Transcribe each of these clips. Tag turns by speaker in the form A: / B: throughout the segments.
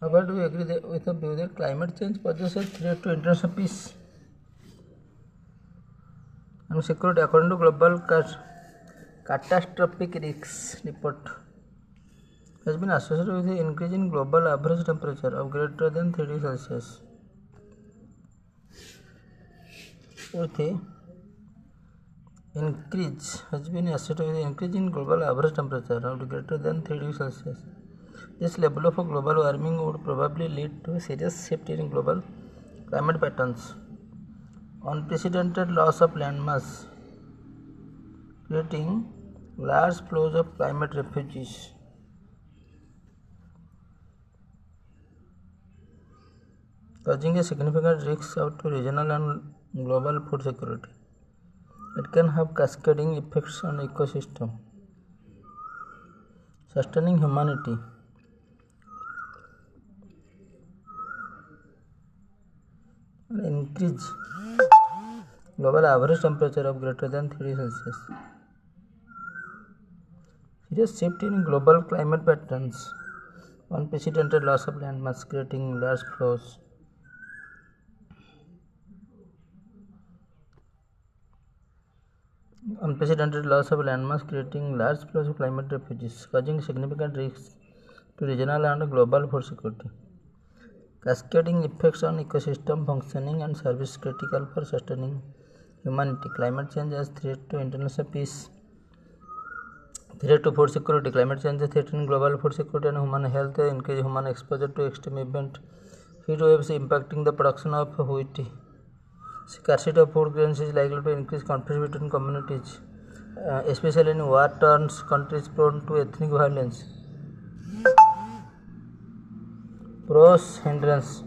A: However, do we agree with the view that climate change poses a threat to international peace and security? According to Global Catastrophic Risks Report, has been associated with the increase in global average temperature of greater than 3 degrees Celsius. With a increase has been associated with the increase in global average temperature of greater than 3 degrees Celsius. This level of global warming would probably lead to a serious shift in global climate patterns, unprecedented loss of landmass, creating large flows of climate refugees, causing a significant risk to regional and global food security. It can have cascading effects on ecosystem, sustaining humanity. And increase global average temperature of greater than 3 degrees Celsius. Serious shift in global climate patterns, unprecedented loss of landmass creating large flows, of climate refugees, causing significant risks to regional and global food security. Cascading effects on ecosystem functioning and service critical for sustaining humanity. Climate change as threat to international peace, threat to food security. Climate change is threatening global food security and human health, increase human exposure to extreme events, heat waves impacting the production of wheat. Scarcity of food grains is likely to increase conflicts between communities, especially in war-torn countries prone to ethnic violence. Pros: hindrance.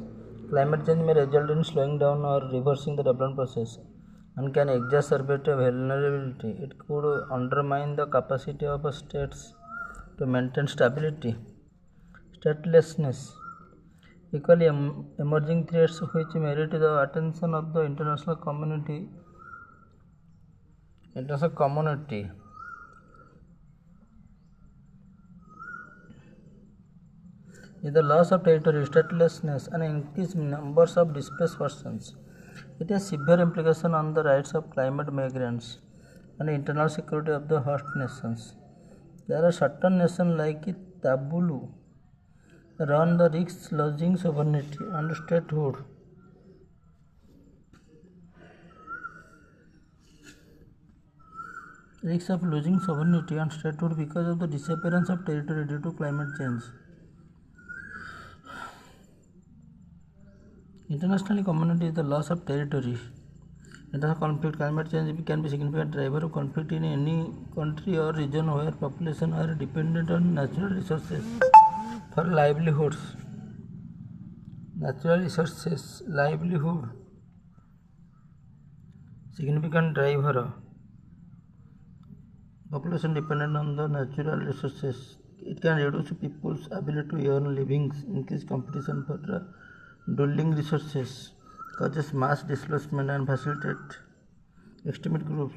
A: Climate change may result in slowing down or reversing the development process and can exacerbate vulnerability. It could undermine the capacity of states to maintain stability. Statelessness. Equally emerging threats which merit the attention of the international community. Is the loss of territory, statelessness, and increased numbers of displaced persons. It has severe implications on the rights of climate migrants and internal security of the host nations. There are certain nations like Tabulu run the risks losing sovereignty and statehood. Risks of losing sovereignty and statehood because of the disappearance of territory due to climate change. Internationally, community is the loss of territory. International conflict, climate change can be a significant driver of conflict in any country or region where populations are dependent on natural resources for livelihoods. Significant driver. Population dependent on the natural resources. It can reduce people's ability to earn livings, increase competition for dwindling resources, causes mass displacement and facilitate extremist groups.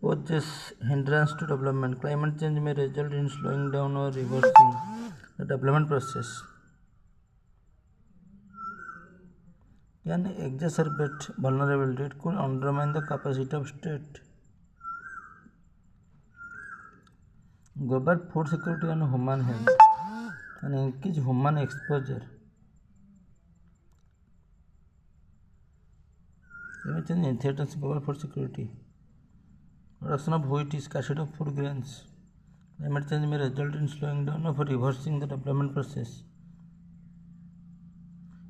A: Poses hindrance to development. Climate change may result in slowing down or reversing the development process. Can exacerbate vulnerability. It could undermine the capacity of state. Global food security and human health and increase human exposure. Climate change threatens global food security. Production of wheat, scarcity of food grains. Climate change may result in slowing down or reversing the development process.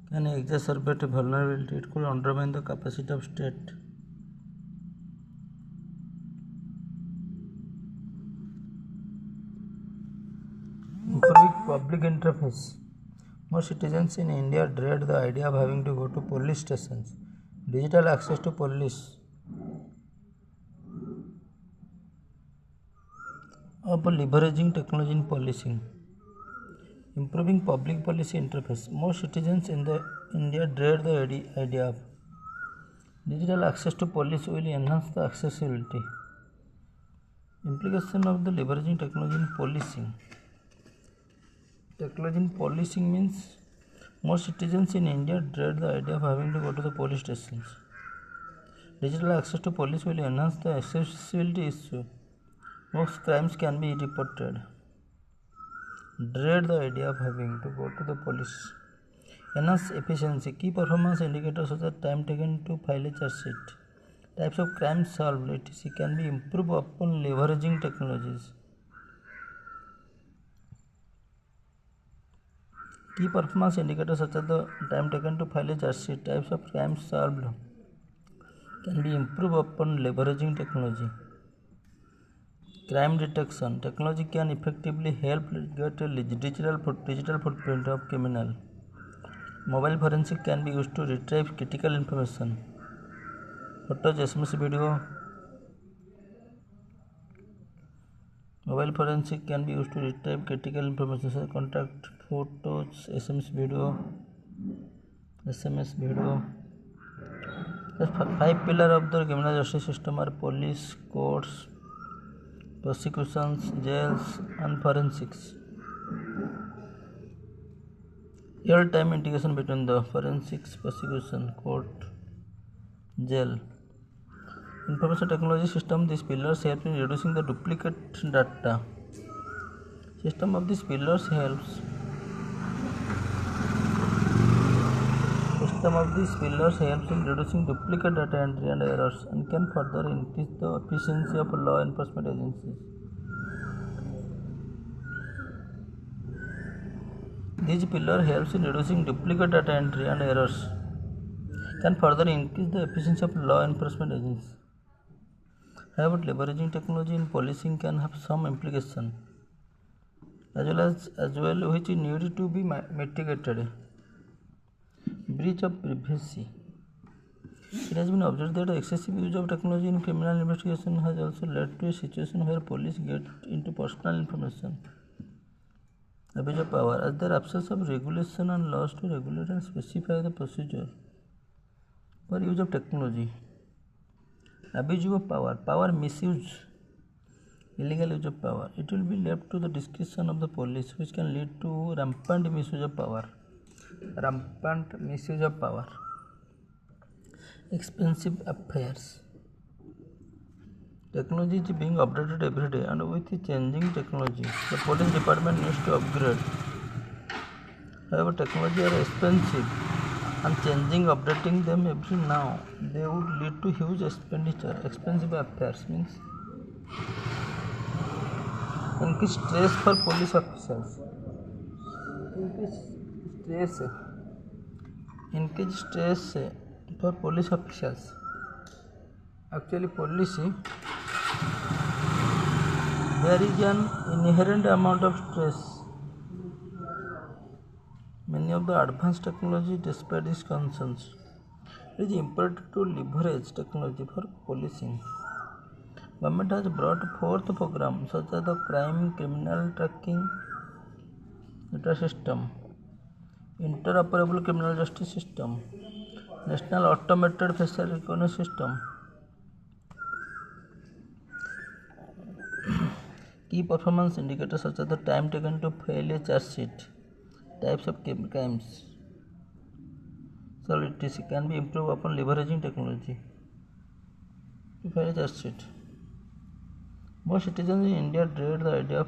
A: Can exacerbate vulnerability. It could undermine the capacity of state. Improving public interface. Most citizens in India dread the idea of having to go to police stations. Digital access to police. Of leveraging technology in policing. Improving public policy interface. Most citizens in India dread the idea of digital access to police will enhance the accessibility. Implication of the leveraging technology in policing. Technology in policing means most citizens in India dread the idea of having to go to the police stations. Digital access to police will enhance the accessibility issue. Most crimes can be reported. Dread the idea of having to go to the police. Enhance efficiency. Key performance indicators such as time taken to file a charge sheet, types of crimes solved, etc. can be improved upon leveraging technologies. Key performance indicators such as the time taken to file a charge sheet, types of crimes solved can be improved upon leveraging technology. Crime detection. Technology can effectively help get a digital footprint of criminal. Mobile forensic can be used to retrieve critical information. Photos, SMS, video. Mobile forensic can be used to retrieve critical information such as contact, photos, SMS, video. The 5 pillars of the criminal justice system are police, courts, prosecutions, jails, and forensics. Real-time integration between the forensics, prosecution, court, jail. Information technology system. These pillars help in reducing the duplicate data. System of these pillars helps in reducing duplicate data entry and errors and can further increase the efficiency of law enforcement agencies. These pillars helps in reducing duplicate data entry and errors can further increase the efficiency of law enforcement agencies. However, leveraging technology in policing can have some implication as well which need to be mitigated. Breach of privacy. It has been observed that the excessive use of technology in criminal investigation has also led to a situation where police get into personal information. Abuse of power. As there absence of regulation and laws to regulate and specify the procedure for use of technology. Abuse of power. Power misuse. Illegal use of power. It will be left to the discretion of the police, which can lead to rampant misuse of power. Expensive affairs. Technology is being updated every day, and with the changing technology, the police department needs to upgrade. However, technology are expensive, and updating them every now, they would lead to huge expenditure. Expensive affairs means increase stress for police officers. Increase stress for police officers. Actually, there is an inherent amount of stress. Many of the advanced technology, despite these concerns, it is important to leverage technology for policing. Government has brought forth programs such as the criminal tracking data system, interoperable criminal justice system, national automated facial recognition system. Key performance indicators such as the time taken to file a charge sheet, types of crimes, etc. can be improved upon leveraging technology to file a charge sheet. Most citizens in India dread the idea of